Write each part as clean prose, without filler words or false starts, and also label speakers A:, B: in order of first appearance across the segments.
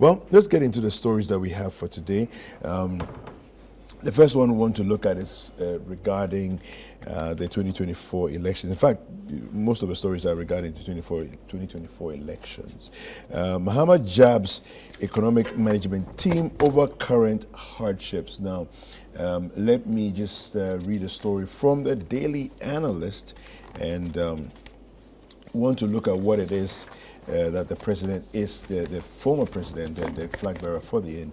A: Well, let's get into the stories that we have for today. The first one we want to look at is regarding the 2024 elections. In fact, most of the stories are regarding the 2024 elections. Mahama jabs economic management team over current hardships. Now, let me just read a story from the Daily Analyst, and want to look at what it is that the president is, the former president and the flag bearer for the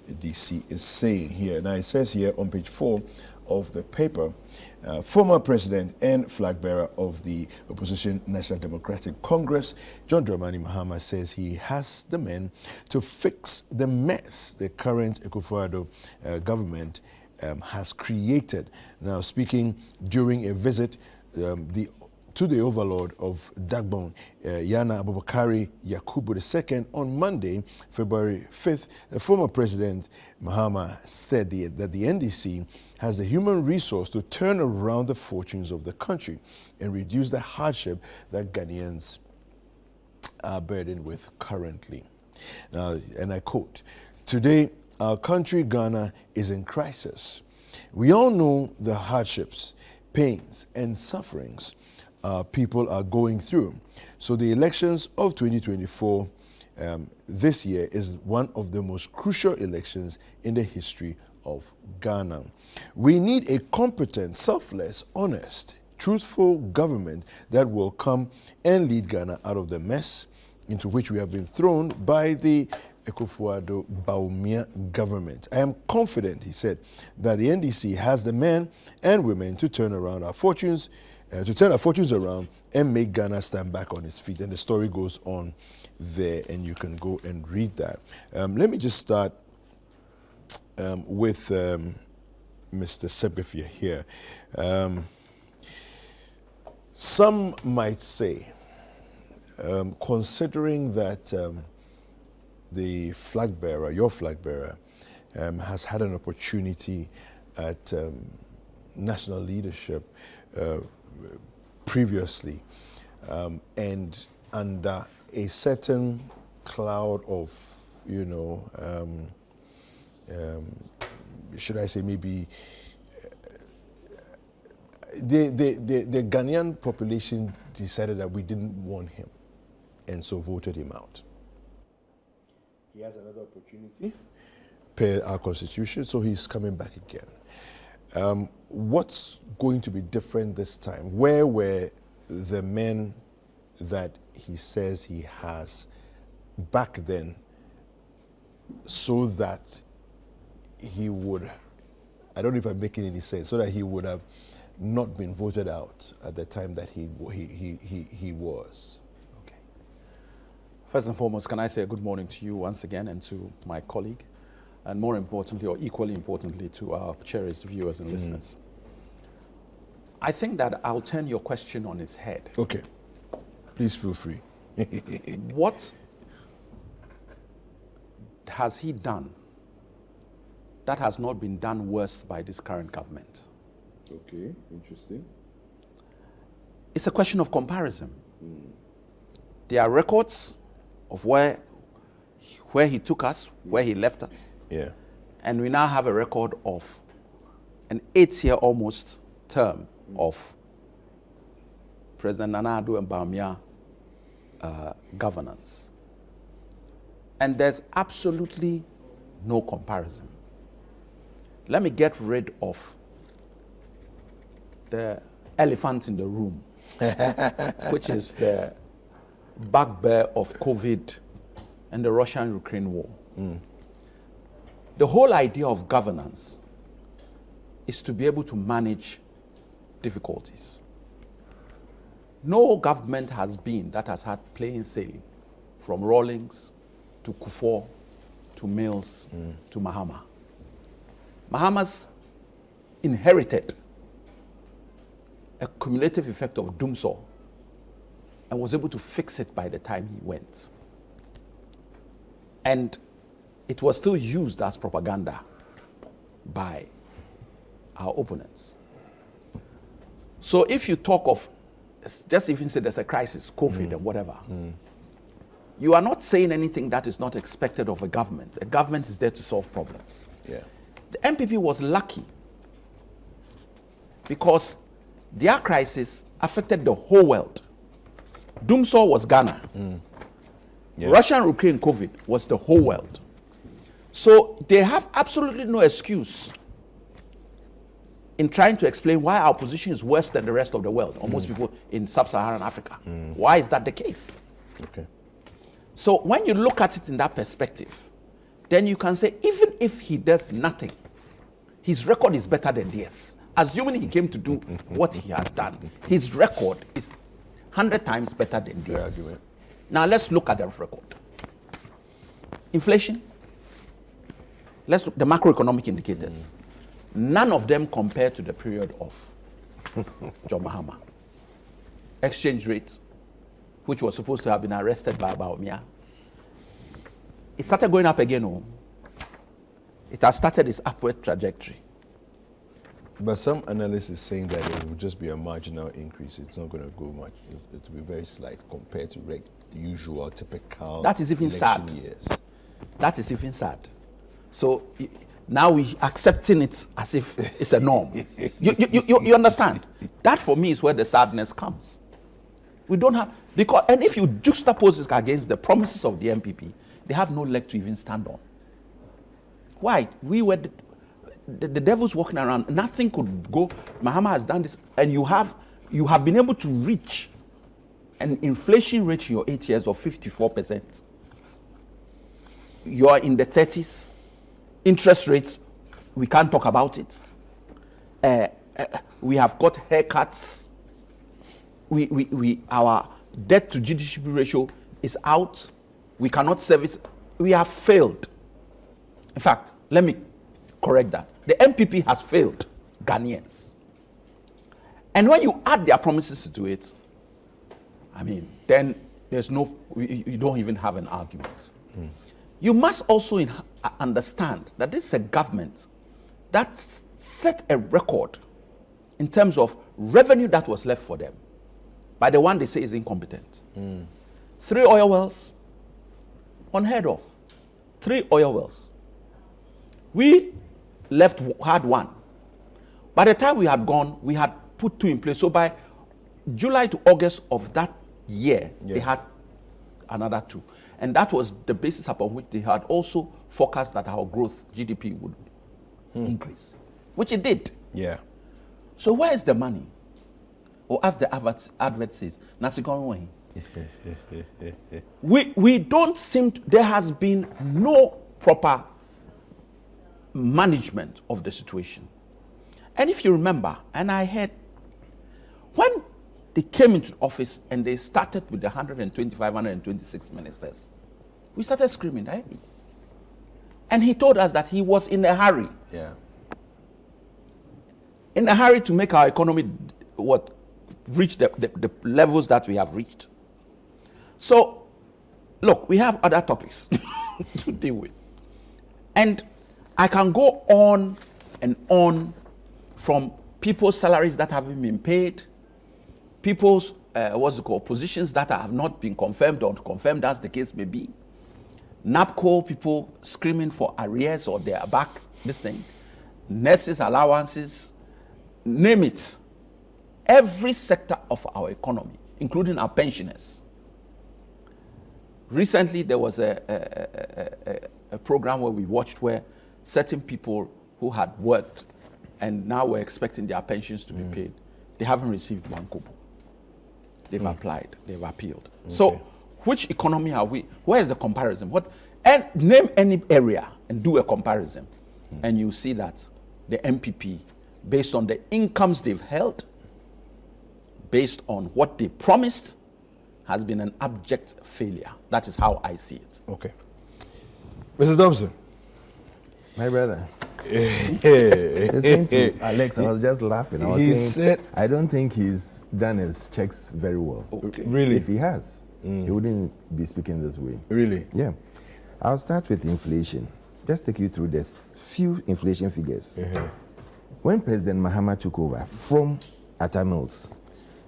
A: NDC is saying here. Now it says here on page 4 of the paper, former president and flag bearer of the opposition National Democratic Congress, John Dramani Mahama, says he has the men to fix the mess the current Akufo-Addo government has created. Now, speaking during a visit to the overlord of Dagbon, Yana Abubakari Yakubu II, on Monday, February 5th, the former president Mahama said that the NDC has the human resource to turn around the fortunes of the country and reduce the hardship that Ghanaians are burdened with currently. Now, and I quote, "Today, our country, Ghana, is in crisis. We all know the hardships, pains, and sufferings people are going through. So the elections of 2024 this year is one of the most crucial elections in the history of Ghana. We need a competent, selfless, honest, truthful government that will come and lead Ghana out of the mess into which we have been thrown by the Akufo-Addo Bawumia government. I am confident," he said, "that the NDC has the men and women to turn around our fortunes, around and make Ghana stand back on its feet." And the story goes on there, and you can go and read that. Let me just start with Mr. Sebgefia here. Some might say, considering that the flag bearer, your flag bearer, has had an opportunity at national leadership previously, and under a certain cloud of, should I say maybe the Ghanaian population decided that we didn't want him and so voted him out. He has another opportunity per our constitution, so he's coming back again. What's going to be different this time? Where were the men that he says he has back then so that he would, I don't know if I'm making any sense, so that he would have not been voted out at the time that he was?
B: Okay. First and foremost, can I say good morning to you once again and to my colleague, and more importantly, or equally importantly, to our cherished viewers and listeners. I think that I'll turn your question on its head.
A: Okay. Please feel free.
B: What has he done that has not been done worse by this current government?
A: Okay, interesting.
B: It's a question of comparison. There are records of where he took us, where he left us.
A: Yeah.
B: And we now have a record of an 8-year almost term of President Nana Addo Bawumia governance. And there's absolutely no comparison. Let me get rid of the elephant in the room, which is the bugbear of COVID and the Russian-Ukraine war. The whole idea of governance is to be able to manage difficulties. No government has been that has had plain sailing from Rawlings to Kufuor to Mills to Mahama. Mahama's inherited a cumulative effect of doomsday and was able to fix it by the time he went. And it was still used as propaganda by our opponents. So if you talk of, just even say there's a crisis, COVID and whatever, you are not saying anything that is not expected of a government. A government is there to solve problems.
A: Yeah.
B: The NPP was lucky because their crisis affected the whole world. Doomsaw was Ghana. Yeah. Russia and Ukraine COVID was the whole world. So they have absolutely no excuse in trying to explain why our position is worse than the rest of the world, or most people in sub-Saharan Africa. Why is that the case?
A: Okay.
B: So when you look at it in that perspective, then you can say, even if he does nothing, his record is better than theirs. Assuming he came to do what he has done, his record is 100 times better than theirs. Now let's look at the record. Inflation. Let's look at the macroeconomic indicators. None of them compare to the period of John Mahama. Exchange rate, which was supposed to have been arrested by Baumia, it started going up again. Oh. It has started its upward trajectory.
A: But some analysts is saying that it will just be a marginal increase. It's not going to go much. It will be very slight compared to usual, typical
B: that is even sad.
A: Years.
B: That is even sad. So now we accepting it as if it's a norm. You understand? That for me is where the sadness comes. We don't have, because, and if you juxtapose this against the promises of the NPP, they have no leg to even stand on. Why? We were the devil's walking around. Nothing could go. Mahama has done this, and you have been able to reach an inflation rate in your 8 years of 54%. You are in the 30s. Interest rates, we can't talk about it. We have got haircuts. Our debt to GDP ratio is out. We cannot service. We have failed. In fact, let me correct that. The NPP has failed Ghanaians. And when you add their promises to it, I mean, then there's no, you don't even have an argument. You must also understand that this is a government that set a record in terms of revenue that was left for them by the one they say is incompetent. 3 oil wells, unheard of. 3 oil wells. We had 1. By the time we had gone, we had put 2 in place. So by July to August of that year, they had another 2. And that was the basis upon which they had also forecast that our growth, GDP, would increase, which it did.
A: Yeah.
B: So where is the money? Or as the advert says, we don't seem to, there has been no proper management of the situation. And if you remember, and I heard, when they came into office and they started with the 125, 126 ministers, we started screaming, eh? And he told us that he was in a hurry.
A: Yeah.
B: In a hurry to make our economy reach the levels that we have reached. So, look, we have other topics to deal with. And I can go on and on from people's salaries that haven't been paid, people's positions that have not been confirmed or confirmed, as the case may be. NAPCO people screaming for arrears or their back, this thing. Nurses, allowances, name it. Every sector of our economy, including our pensioners. Recently, there was a program where we watched where certain people who had worked and now were expecting their pensions to be paid, they haven't received 1 kobo. They've applied, they've appealed. Okay. So, which economy are we? Where is the comparison? And name any area and do a comparison, and you see that the NPP, based on the incomes they've held, based on what they promised, has been an abject failure. That is how I see it.
A: Okay. Mr. Thompson.
C: My brother. Listening to Alex, I was just laughing. I was saying, I don't think he's done his checks very well.
A: Okay. Really?
C: If he has, he wouldn't be speaking this way.
A: Really?
C: Yeah. I'll start with inflation. Just take you through this few inflation figures. When President Mahama took over from Atta Mills,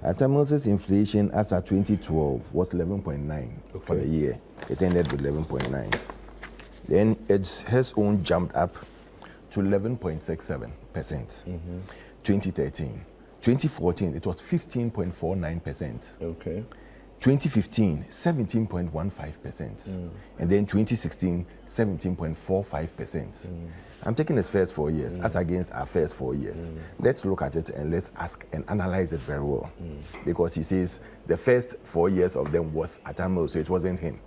C: Atamil's inflation as at 2012 was 11.9 for the year. It ended with 11.9. Then his own jumped up to 11.67%. 2013. 2014, it was 15.49%.
A: Okay.
C: 2015, 17.15%. And then 2016, 17.45%. I'm taking his first 4 years as against our first 4 years. Let's look at it and let's ask and analyze it very well. Because he says the first 4 years of them was Atamil, so it wasn't him.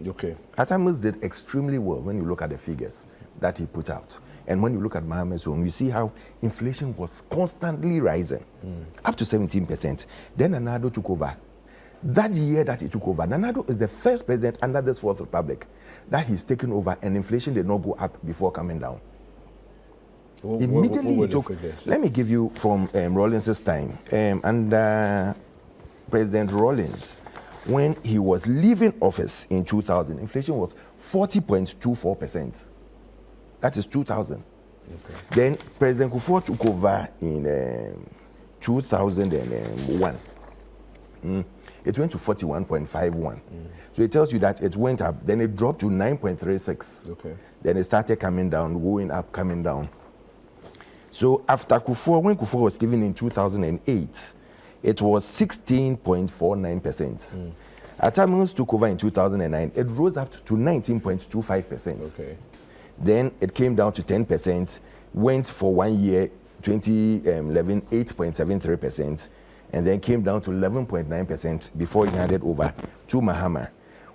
A: Okay.
C: Atamil did extremely well when you look at the figures that he put out. And when you look at Mohammed's own, you see how inflation was constantly rising, up to 17%. Then Nana Addo took over. That year that he took over, Nana Addo is the first president under this Fourth Republic that he's taken over, and inflation did not go up before coming down. Immediately he took. Let me give you from Rawlings's time. Under President Rawlings, when he was leaving office in 2000, inflation was 40.24%. That is 2000. Okay. Then President Kufuor took over in 2001. It went to 41.51. So it tells you that it went up, then it dropped to 9.36.
A: Okay. Then
C: it started coming down, going up, coming down. So after Kufuor, when Kufuor was given in 2008, it was 16.49%. Atamils took over in 2009, it rose up to 19.25%.
A: Okay.
C: Then it came down to 10%, went for 1 year, 2011, 8.73%, and then came down to 11.9% before he handed over to Mahama.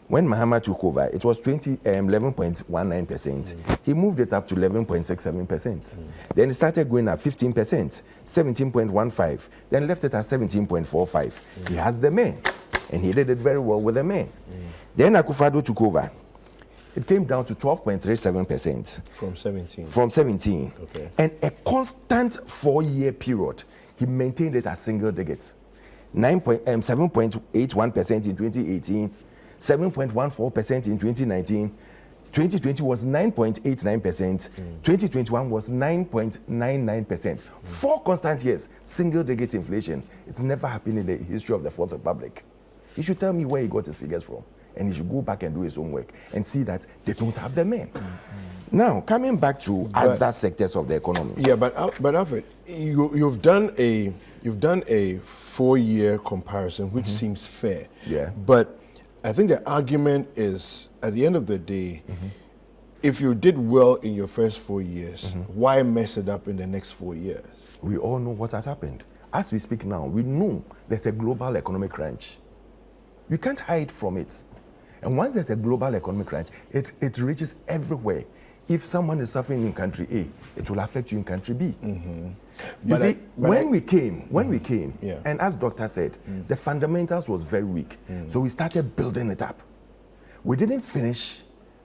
C: When Mahama took over, it was 11.19%. He moved it up to 11.67%. Then it started going up 15%, 17.15%, then left it at 17.45%. He has the men, and he did it very well with the men. Then Akufo-Addo took over. It came down to 12.37%.
A: From 17?
C: From 17.
A: Okay.
C: And a constant 4-year period, he maintained it at single digits. 7.81% in 2018, 7.14% in 2019, 2020 was 9.89%, 2021 was 9.99%. 4 constant years, single digit inflation. It's never happened in the history of the Fourth Republic. He should tell me where he got his figures from. And he should go back and do his homework and see that they don't have the men. Now, coming back to other sectors of the economy.
A: Yeah, but Alfred, you've done a 4-year comparison, which seems fair.
C: Yeah.
A: But I think the argument is, at the end of the day, if you did well in your first 4 years, why mess it up in the next 4 years?
C: We all know what has happened. As we speak now, we know there's a global economic crunch. You can't hide from it. And once there's a global economic crunch, it reaches everywhere. If someone is suffering in country A, it will affect you in country B. You see, when we came,
A: yeah.
C: and as doctor said, the fundamentals was very weak. So we started building it up. We didn't finish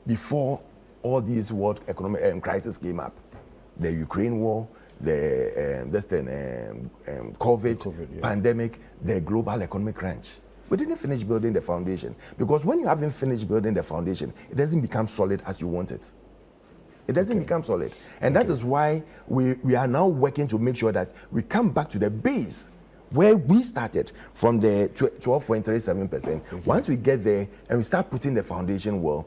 C: before all these world economic crises came up. The Ukraine war, the COVID pandemic, the global economic crunch. We didn't finish building the foundation, because when you haven't finished building the foundation, it doesn't become solid as you want it. It doesn't become solid. And that is why we are now working to make sure that we come back to the base where we started from the 12.37%. Once we get there and we start putting the foundation well,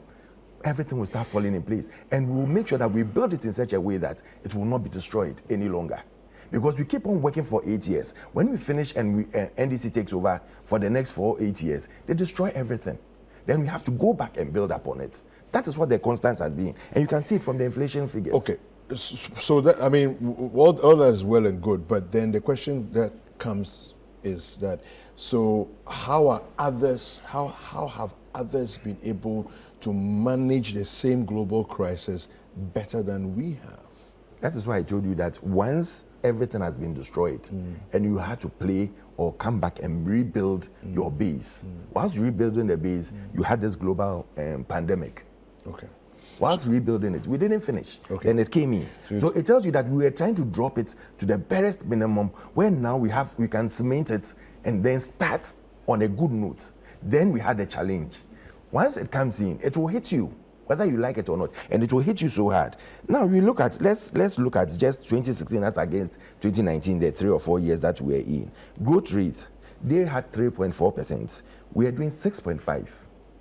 C: everything will start falling in place. And we will make sure that we build it in such a way that it will not be destroyed any longer. Because we keep on working for 8 years. When we finish and NDC takes over for the next 8 years, they destroy everything. Then we have to go back and build upon it. That is what the constance has been. And you can see it from the inflation figures.
A: Okay. So that, I mean, all that is well and good, but then the question that comes is that, so how have others been able to manage the same global crisis better than we have?
C: That is why I told you that once everything has been destroyed and you had to play or come back and rebuild your base. Whilst rebuilding the base, you had this global pandemic.
A: Okay.
C: Whilst rebuilding it, we didn't finish. Okay. And it came in. So it tells you that we were trying to drop it to the barest minimum, where now we can cement it and then start on a good note. Then we had a challenge. Once it comes in, it will hit you, whether you like it or not, and it will hit you so hard. Now we look at, let's look at just 2016 as against 2019, the 3 or 4 years that we were in. Growth rate, They had 3.4%. We are doing 6.5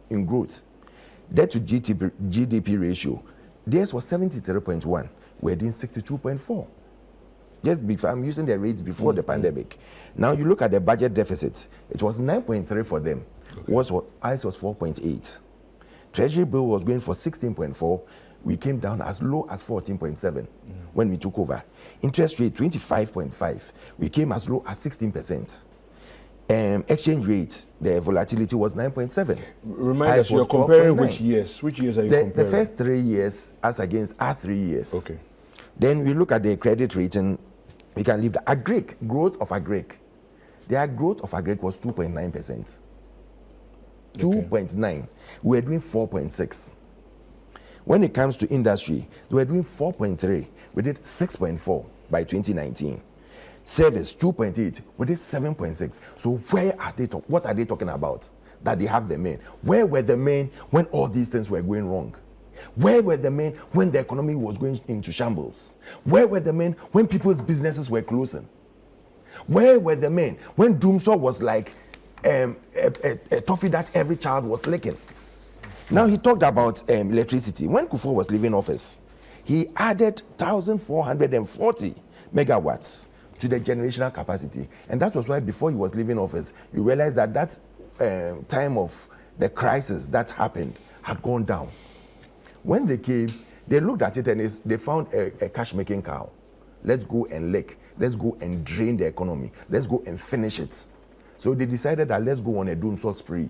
C: in growth. Debt to GDP ratio, theirs was 73.1. We're doing 62.4. Just before, I'm using the rates before the pandemic. Now you look at the budget deficit, it was 9.3 for them. Ours was 4.8. Treasury bill was going for 16.4. We came down as low as 14.7 when we took over. Interest rate 25.5. We came as low as 16%. Exchange rate, the volatility was 9.7.
A: Remind us, you're comparing which years? Which years are you comparing?
C: The first 3 years as against our 3 years.
A: Okay.
C: Then we look at the credit rating. We can leave the agric, growth of agric. Their growth of agric was 2.9%. 2.9. We were doing 4.6. When it comes to industry, they were doing 4.3. We did 6.4 by 2019. Service 2.8. We did 7.6. So where are they? What are they talking about? That they have the men. Where were the men when all these things were going wrong? Where were the men when the economy was going into shambles? Where were the men when people's businesses were closing? Where were the men when Doomsaw was like a toffee that every child was licking? Now he talked about electricity. When Kufuor was leaving office, he added 1,440 megawatts to the generational capacity. And that was why before he was leaving office, you realize that that time of the crisis that happened had gone down. When they came, they looked at it and they found a cash-making cow. Let's go and lick. Let's go and drain the economy. Let's go and finish it. So they decided that let's go on a Doomsaw spree.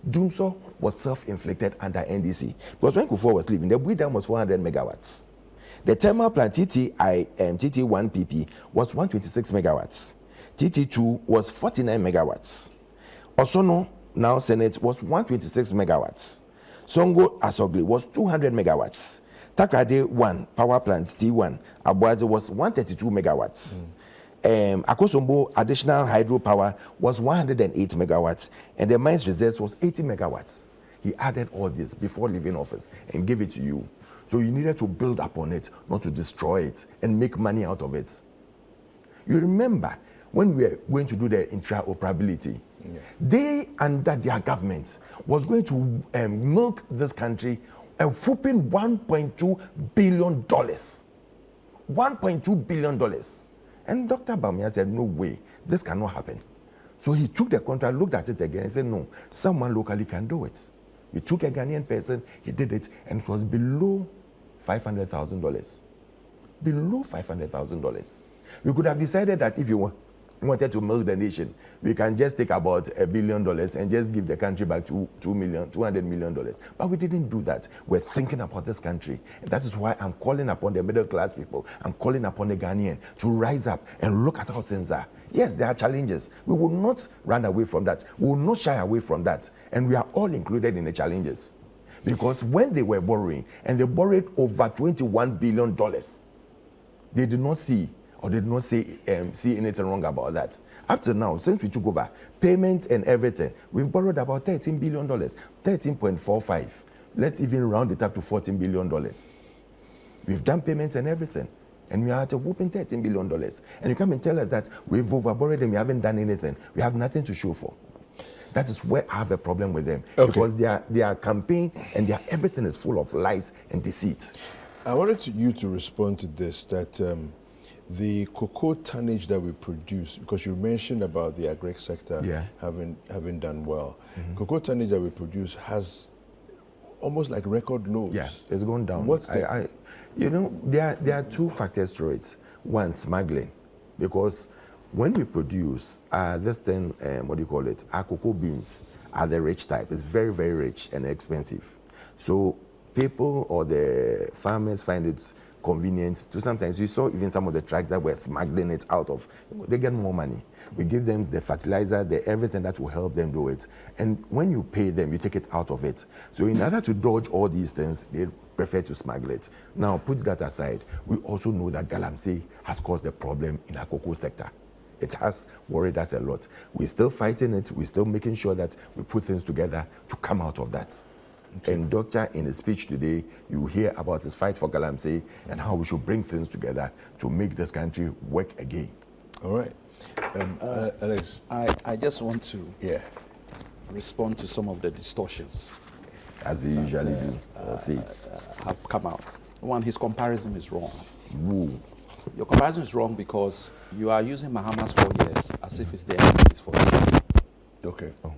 C: Doomsaw was self-inflicted under NDC. Because when Kufuor was leaving, the build dam was 400 megawatts. The thermal plant TT1PP was 126 megawatts. TT2 was 49 megawatts. Osono, now Senate, was 126 megawatts. Songo Asogli was 200 megawatts. Takrade 1 power plant T1 Abuaze was 132 megawatts. Akosombo additional hydropower was 108 megawatts, and the mines reserves was 80 megawatts. He added all this before leaving office and gave it to you. So you needed to build upon it, not to destroy it and make money out of it. You remember when we were going to do the interoperability, they under their government was going to milk this country a whooping $1.2 billion. $1.2 billion. And Dr. Bamia said, no way, this cannot happen. So he took the contract, looked at it again and said, no, someone locally can do it. He took a Ghanaian person, he did it, and it was below $500,000. Below $500,000. We could have decided that if you wanted to milk the nation, we can just take about $1 billion and just give the country back $200 million. But we didn't do that. We're thinking about this country. And that is why I'm calling upon the middle class people. I'm calling upon the Ghanaian to rise up and look at how things are. Yes, there are challenges. We will not run away from that. We will not shy away from that. And we are all included in the challenges. Because when they were borrowing, and they borrowed over $21 billion, they did not see or did not see anything wrong about that. Up to now, since we took over, payments and everything, we've borrowed about $13 billion, 13.45. Let's even round it up to $14 billion. We've done payments and everything. And we are at a whooping $13 billion. And you come and tell us that we've overborrowed and we haven't done anything. We have nothing to show for. That is where I have a problem with them. Okay. Because their campaign and their everything is full of lies and deceit.
A: I wanted you to respond to this, that the cocoa tonnage that we produce, because you mentioned about the agri sector having done well. Mm-hmm. Cocoa tonnage that we produce has almost like record lows.
C: Yeah, it's gone down.
A: What's
C: there are two factors to it. One, smuggling, because when we produce this thing, our cocoa beans are the rich type. It's very, very rich and expensive. So people or the farmers find it convenient to sometimes, you saw even some of the trucks that were smuggling it out of, they get more money. We give them the fertilizer, everything that will help them do it. And when you pay them, you take it out of it. So in order to dodge all these things, they prefer to smuggle it. Now, put that aside, we also know that galamsey has caused a problem in our cocoa sector. It has worried us a lot. We're still fighting it. We're still making sure that we put things together to come out of that. Okay. And Doctor, in his speech today, you hear about his fight for galamsey and how we should bring things together to make this country work again.
A: All right. Alex.
B: I just want to respond to some of the distortions
C: As they usually do.
B: have come out. One, his comparison is wrong.
C: Woo.
B: Your comparison is wrong because you are using Mahama's 4 years as if it's the NDC's 4 years.
A: Okay. Oh.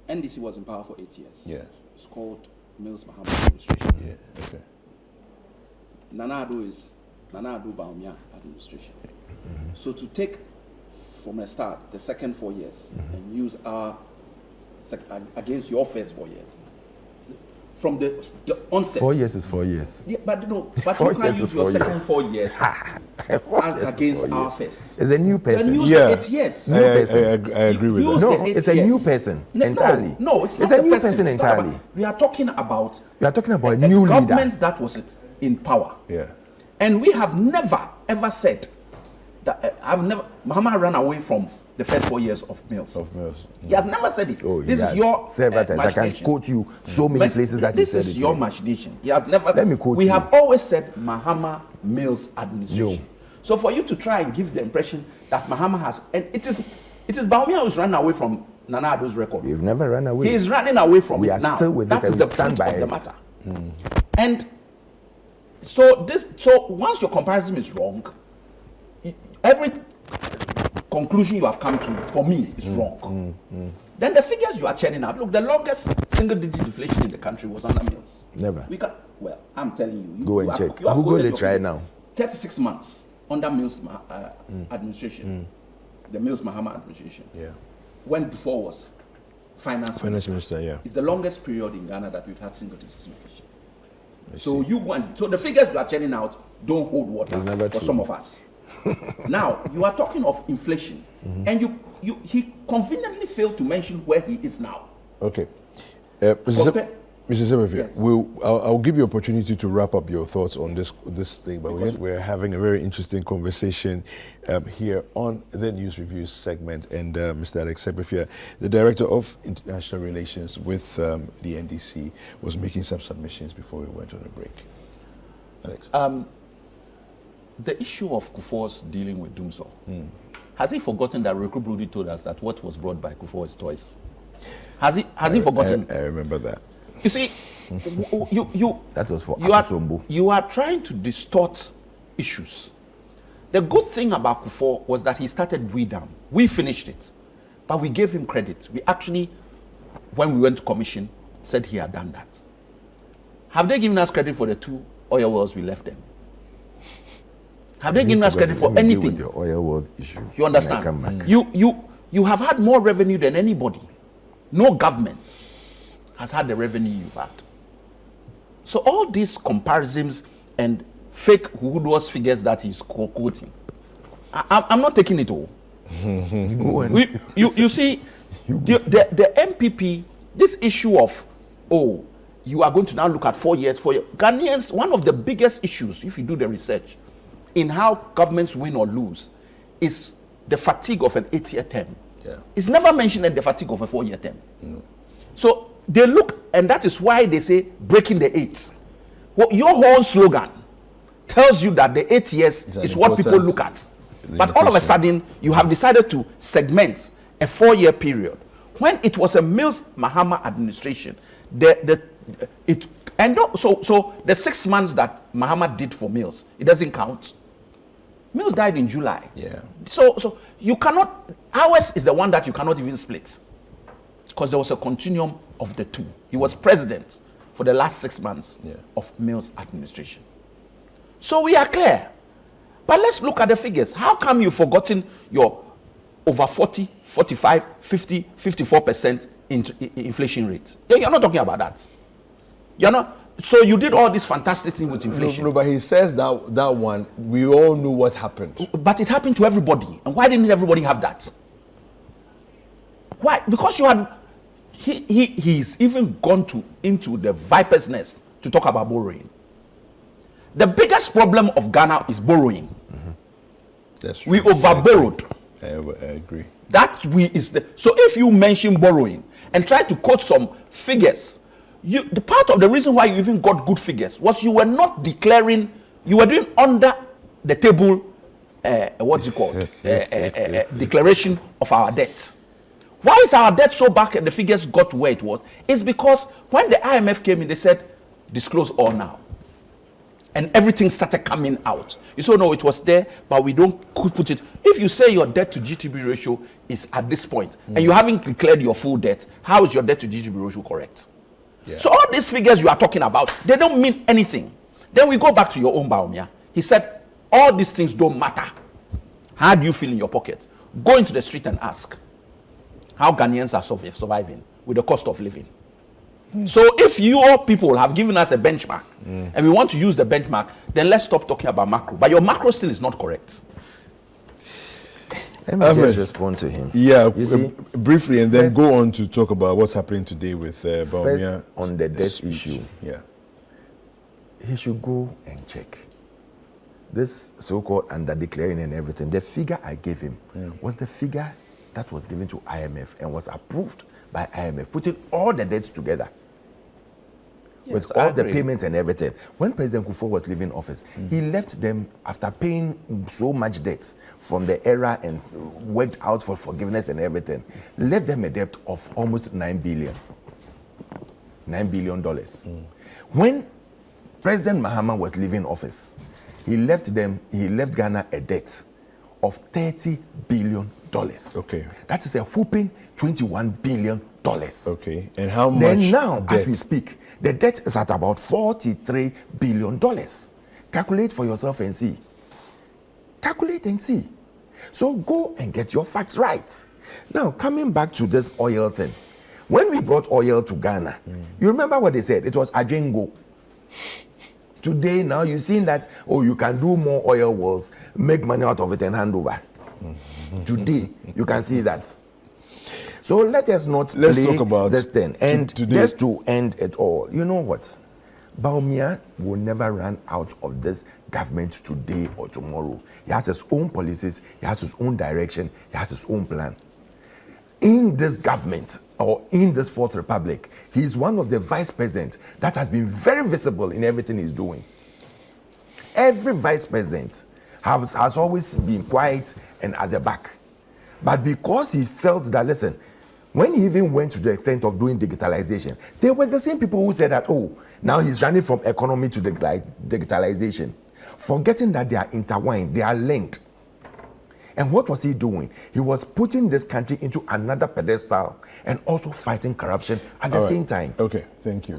B: NDC was in power for 8 years.
A: Yes.
B: It's called Mills Mahama administration.
A: Yeah. Okay.
B: Nana Addo Bawumia administration. So to take from the start the second 4 years and use our against your first 4 years. From the onset.
C: 4 years is 4 years.
B: Yeah, but you can't
C: 4 years
B: use
C: is
B: your
C: 4
B: second
C: years.
B: 4 years as against our first.
C: It's a new person.
B: Then use
A: Yeah.
B: the 8 years.
C: New person.
A: I agree with
B: Use
A: that.
B: the
C: No,
B: 8
C: it's a
B: years.
C: new person entirely.
B: No, it's not
C: It's a
B: the
C: new
B: person
C: person
B: it's not
C: entirely.
B: about- we are talking about
C: We are talking about
B: a
C: a new leader.
B: government that was in power.
A: Yeah.
B: And we have never ever said that Mahama ran away from the first 4 years of Mills. He has never said it.
C: Oh,
B: this
C: yes.
B: is your
C: several times. I can
B: machination.
C: quote you so many places that he
B: this
C: said
B: is
C: it.
B: your
C: in.
B: machination. He has never.
C: Let me quote
B: we
C: you.
B: have always said Mahama Mills administration.
C: No.
B: So for you to try and give the impression that Mahama has, and it is Bawumia who's running away from Nana Addo's record.
C: We've never run away.
B: He is running away from
C: We
B: it
C: are
B: now.
C: still with
B: That
C: it
B: is
C: and
B: the
C: we stand
B: truth
C: by
B: of the
C: it.
B: matter. And so once your comparison is wrong, every conclusion you have come to, for me, is wrong. Then the figures you are churning out, look, the longest single-digit deflation in the country was under Mills.
C: Never.
B: I'm telling you.
C: Go and check. Google it right now.
B: 36 months under Mills administration, the Mills Mahama administration.
A: Yeah.
B: When before was finance
A: Minister, yeah.
B: It's the longest period in Ghana that we've had single-digit inflation. So so the figures you are churning out don't hold water
C: It's never
B: for
C: true.
B: some of us. Now you are talking of inflation, and he conveniently failed to mention where he is now.
A: Okay. Mr. Sebefe,
B: Yes.
A: I'll give you opportunity to wrap up your thoughts on this thing, but we're having a very interesting conversation here on the News Reviews segment, and Mr. Alex Sebefe, the Director of International Relations with the NDC, was making some submissions before we went on a break. Alex.
B: The issue of Kufuor's dealing with Dumsor, has he forgotten that Reku Brody told us that what was brought by Kufuor is toys? Has he forgotten?
A: I remember that.
B: You see,
C: That was for
B: you
C: Akusombo.
B: are trying to distort issues. The good thing about Kufuor was that he started Dam. We finished it, but we gave him credit. We actually, when we went to commission, said he had done that. Have they given us credit for the 2 oil wells we left them? Have they given us credit for
C: Let me deal
B: anything?
C: with your oil world issue.
B: You
C: when I come
B: understand?
C: back.
B: You have had more revenue than anybody. No government has had the revenue you've had. So all these comparisons and fake Hoodwas figures that he's quoting, I'm not taking it all.
C: Go and-
B: You see, the NPP, this issue of, you are going to now look at 4 years. Ghanaians, one of the biggest issues, if you do the research, in how governments win or lose, is the fatigue of an 8-year term.
A: Yeah.
B: It's never mentioned in the fatigue of a 4-year term. So they look, and that is why they say breaking the 8. Well, your whole slogan tells you that the 8 years is what people look at. But all of a sudden, you have decided to segment a 4-year period. When it was a Mills Mahama administration, so the 6 months that Mahama did for Mills, it doesn't count. Mills died in July.
A: Yeah.
B: So you cannot, ours is the one that you cannot even split, because there was a continuum of the two. He was president for the last 6 months of Mills' administration. So we are clear. But let's look at the figures. How come you've forgotten your over 40, 45, 50, 54% inflation rate? You're not talking about that. You're not. So you did all this fantastic thing with inflation.
A: No, but he says that one, we all knew what happened.
B: But it happened to everybody. And why didn't everybody have that? Why? Because you had, he's even gone into the viper's nest to talk about borrowing. The biggest problem of Ghana is borrowing.
A: That's true.
B: We over-borrowed.
A: I agree.
B: So if you mention borrowing and try to quote some figures, the part of the reason why you even got good figures was you were not declaring, you were doing under the table what's it called? Declaration of our debt. Why is our debt so back and the figures got where it was? It's because when the IMF came in, they said, disclose all now. And everything started coming out. You say, no, it was there, but we don't put it. If you say your debt to GDP ratio is at this point, and you haven't declared your full debt, how is your debt to GDP ratio correct? Yeah. So all these figures you are talking about, they don't mean anything. Then we go back to your own Baumia. He said, all these things don't matter. How do you feel in your pocket? Go into the street and ask how Ghanaians are surviving with the cost of living. So if your people have given us a benchmark and we want to use the benchmark, then let's stop talking about macro. But your macro still is not correct.
C: Let me just respond to him.
A: Yeah, briefly, and then go on to talk about what's happening today with Baumia.
C: On the debt issue.
A: Yeah.
C: He should go and check. This so-called under-declaring and everything, the figure I gave him was the figure that was given to IMF and was approved by IMF, putting all the debts together. Yes, with all the payments and everything. When President Kufuor was leaving office, he left them after paying so much debt from the era and worked out for forgiveness and everything, left them a debt of almost $9 billion. $9 billion. When President Mahama was leaving office, he left Ghana a debt of $30 billion.
A: Okay.
C: That is a whooping $21 billion.
A: Okay. And how much?
C: Then now,
A: debt?
C: as we speak, the debt is at about $43 billion. Calculate for yourself and see. Calculate and see. So go and get your facts right. Now, coming back to this oil thing. When we brought oil to Ghana, you remember what they said? It was Ajengo. Today, now you've seen that, oh, you can do more oil wells, make money out of it and hand over. Today, you can see that. So let's talk about this thing. And just to end it all, you know what? Baumia will never run out of this government today or tomorrow. He has his own policies, he has his own direction, he has his own plan. In this government, or in this Fourth Republic, he is one of the vice presidents that has been very visible in everything he's doing. Every vice president has always been quiet and at the back. But because he felt that, listen, when he even went to the extent of doing digitalization, they were the same people who said that, oh, now he's running from economy to digitalization, forgetting that they are intertwined, they are linked. And what was he doing? He was putting this country into another pedestal and also fighting corruption at the same time.
A: Okay, thank you.